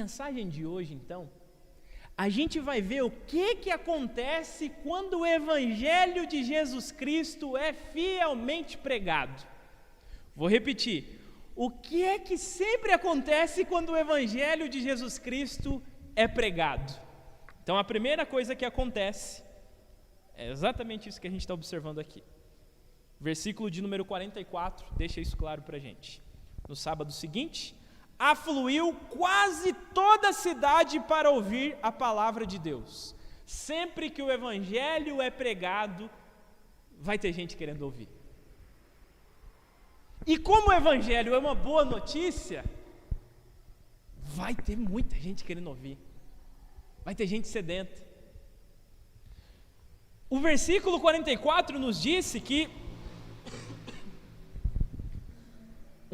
mensagem de hoje, então, a gente vai ver o que acontece quando o Evangelho de Jesus Cristo é fielmente pregado. Vou repetir. O que sempre acontece quando o Evangelho de Jesus Cristo é pregado? Então, a primeira coisa que acontece é exatamente isso que a gente está observando aqui. Versículo de número 44, deixa isso claro para a gente. No sábado seguinte, afluiu quase toda a cidade para ouvir a palavra de Deus. Sempre que o Evangelho é pregado, vai ter gente querendo ouvir. E como o Evangelho é uma boa notícia, vai ter muita gente querendo ouvir. Vai ter gente sedenta. O versículo 44 nos disse que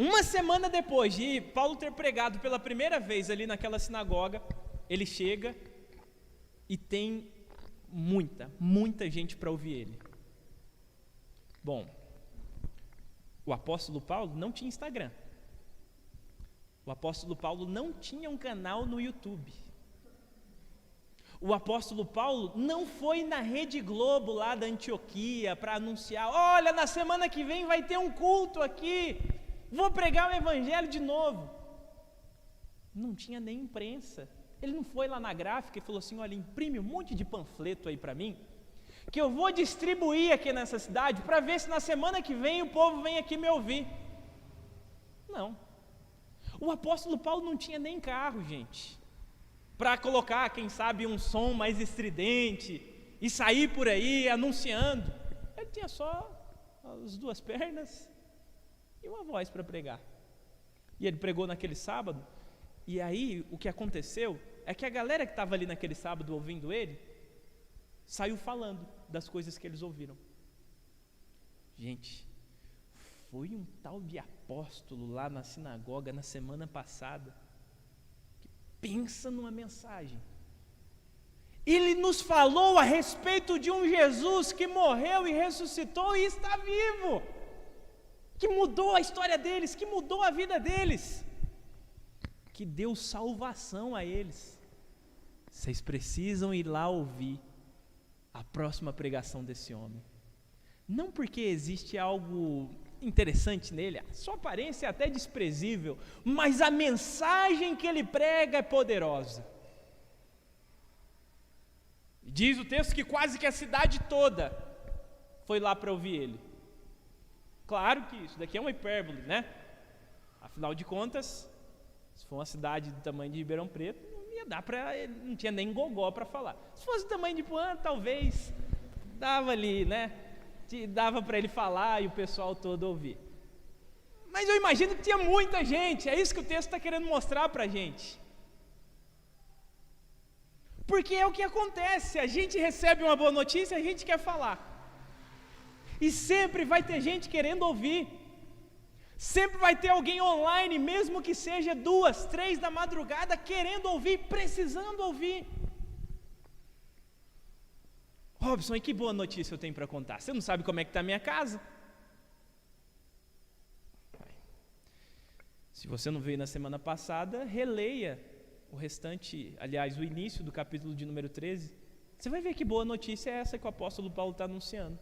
uma semana depois de Paulo ter pregado pela primeira vez ali naquela sinagoga, ele chega e tem muita gente para ouvir ele. Bom, o apóstolo Paulo não tinha Instagram. O apóstolo Paulo não tinha um canal no YouTube. O apóstolo Paulo não foi na Rede Globo lá da Antioquia para anunciar: olha, na semana que vem vai ter um culto aqui, vou pregar o Evangelho de novo. Não tinha nem imprensa. Ele não foi lá na gráfica e falou assim: olha, imprime um monte de panfleto aí para mim, que eu vou distribuir aqui nessa cidade para ver se na semana que vem o povo vem aqui me ouvir. Não. O apóstolo Paulo não tinha nem carro, gente, para colocar, quem sabe, um som mais estridente e sair por aí anunciando. Ele tinha só as duas pernas e uma voz para pregar. E ele pregou naquele sábado, e aí o que aconteceu é que a galera que estava ali naquele sábado ouvindo ele, saiu falando das coisas que eles ouviram. Gente, foi um tal de apóstolo lá na sinagoga na semana passada, que pensa numa mensagem. Ele nos falou a respeito de um Jesus que morreu e ressuscitou e está vivo, que mudou a história deles, que mudou a vida deles, que deu salvação a eles. Vocês precisam ir lá ouvir a próxima pregação desse homem. Não porque existe algo interessante nele, a sua aparência é até desprezível, mas a mensagem que ele prega é poderosa. Diz o texto que quase que a cidade toda foi lá para ouvir ele. Claro que isso daqui é uma hipérbole, né? Afinal de contas, se for uma cidade do tamanho de Ribeirão Preto, não tinha nem gogó para falar. Se fosse o tamanho de Puan, talvez dava ali, né? Dava para ele falar e o pessoal todo ouvir. Mas eu imagino que tinha muita gente. É isso que o texto está querendo mostrar para a gente. Porque é o que acontece. A gente recebe uma boa notícia, a gente quer falar. E sempre vai ter gente querendo ouvir. Sempre vai ter alguém online, mesmo que seja 2, 3 da madrugada, querendo ouvir, precisando ouvir. Robson, e que boa notícia eu tenho para contar? Você não sabe como é que está a minha casa? Se você não veio na semana passada, releia o restante, aliás, o início do capítulo de número 13. Você vai ver que boa notícia é essa que o apóstolo Paulo está anunciando.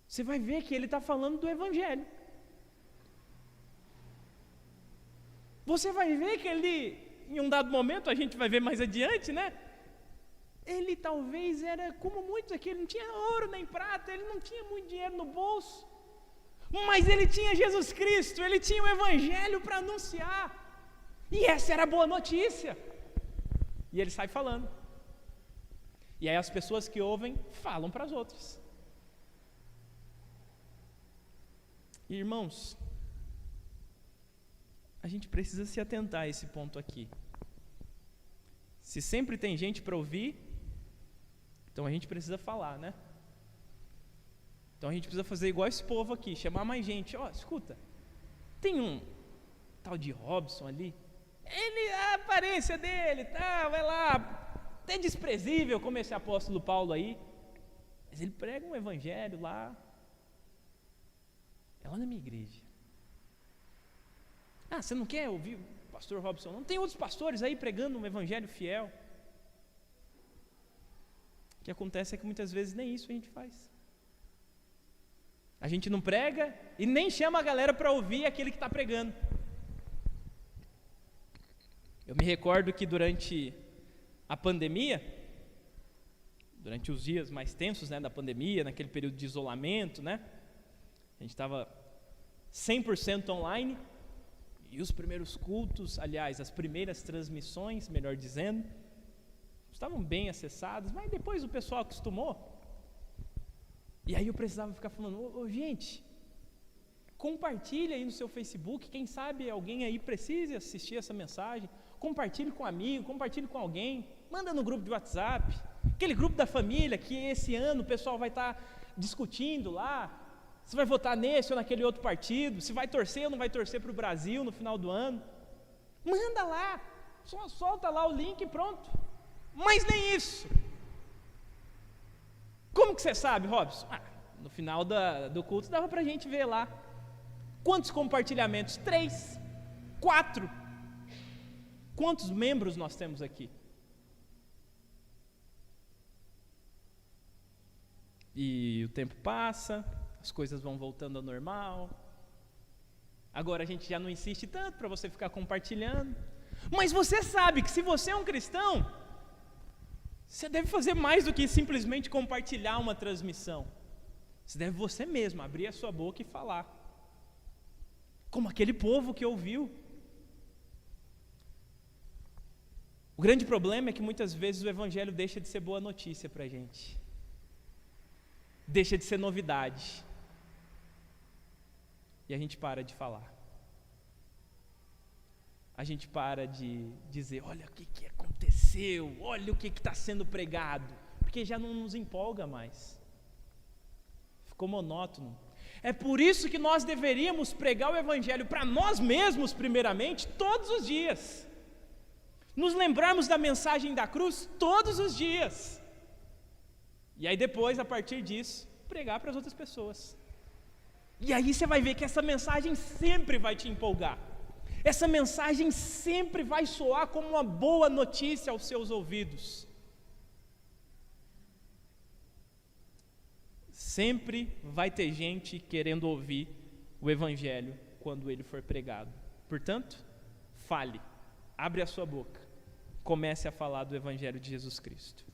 Você vai ver que ele está falando do Evangelho. Você vai ver que ele, em um dado momento, a gente vai ver mais adiante, né? Ele talvez era como muitos aqui, ele não tinha ouro nem prata, ele não tinha muito dinheiro no bolso, mas ele tinha Jesus Cristo, ele tinha o Evangelho para anunciar, e essa era a boa notícia. E ele sai falando, e aí as pessoas que ouvem falam para as outras. Irmãos, a gente precisa se atentar a esse ponto aqui. Se sempre tem gente para ouvir, então a gente precisa falar, né? Então a gente precisa fazer igual esse povo aqui, chamar mais gente. Ó, escuta, tem um tal de Robson ali, a aparência dele, tá, vai lá, até desprezível como esse apóstolo Paulo aí, mas ele prega um evangelho lá, é lá na minha igreja. Ah, você não quer ouvir o pastor Robson? Não tem outros pastores aí pregando um evangelho fiel? O que acontece é que muitas vezes nem isso a gente faz. A gente não prega e nem chama a galera para ouvir aquele que está pregando. Eu me recordo que durante a pandemia, durante os dias mais tensos, né, da pandemia, naquele período de isolamento, né, a gente estava 100% online, e os primeiros cultos, aliás, as primeiras transmissões, melhor dizendo, estavam bem acessadas, mas depois o pessoal acostumou. E aí eu precisava ficar falando, gente, compartilha aí no seu Facebook, quem sabe alguém aí precise assistir essa mensagem, compartilhe com um amigo, compartilhe com alguém, manda no grupo de WhatsApp, aquele grupo da família que esse ano o pessoal vai estar discutindo lá, se vai votar nesse ou naquele outro partido, se vai torcer ou não vai torcer para o Brasil no final do ano, manda lá, só solta lá o link e pronto, mas nem isso. Como que você sabe, Robson? No final do culto dava para a gente ver lá. Quantos compartilhamentos? 3, 4. Quantos membros nós temos aqui? E o tempo passa, as coisas vão voltando ao normal. Agora a gente já não insiste tanto para você ficar compartilhando. Mas você sabe que se você é um cristão, você deve fazer mais do que simplesmente compartilhar uma transmissão. Você deve você mesmo abrir a sua boca e falar. Como aquele povo que ouviu. O grande problema é que muitas vezes o evangelho deixa de ser boa notícia para a gente. Deixa de ser novidade. E a gente para de falar. A gente para de dizer, olha o que aconteceu, olha o que está sendo pregado, porque já não nos empolga mais, ficou monótono. É por isso que nós deveríamos pregar o evangelho para nós mesmos primeiramente, todos os dias, nos lembrarmos da mensagem da cruz todos os dias, e aí depois, a partir disso, pregar para as outras pessoas. E aí você vai ver que essa mensagem sempre vai te empolgar. Essa mensagem sempre vai soar como uma boa notícia aos seus ouvidos. Sempre vai ter gente querendo ouvir o evangelho quando ele for pregado. Portanto, fale, abre a sua boca, comece a falar do evangelho de Jesus Cristo.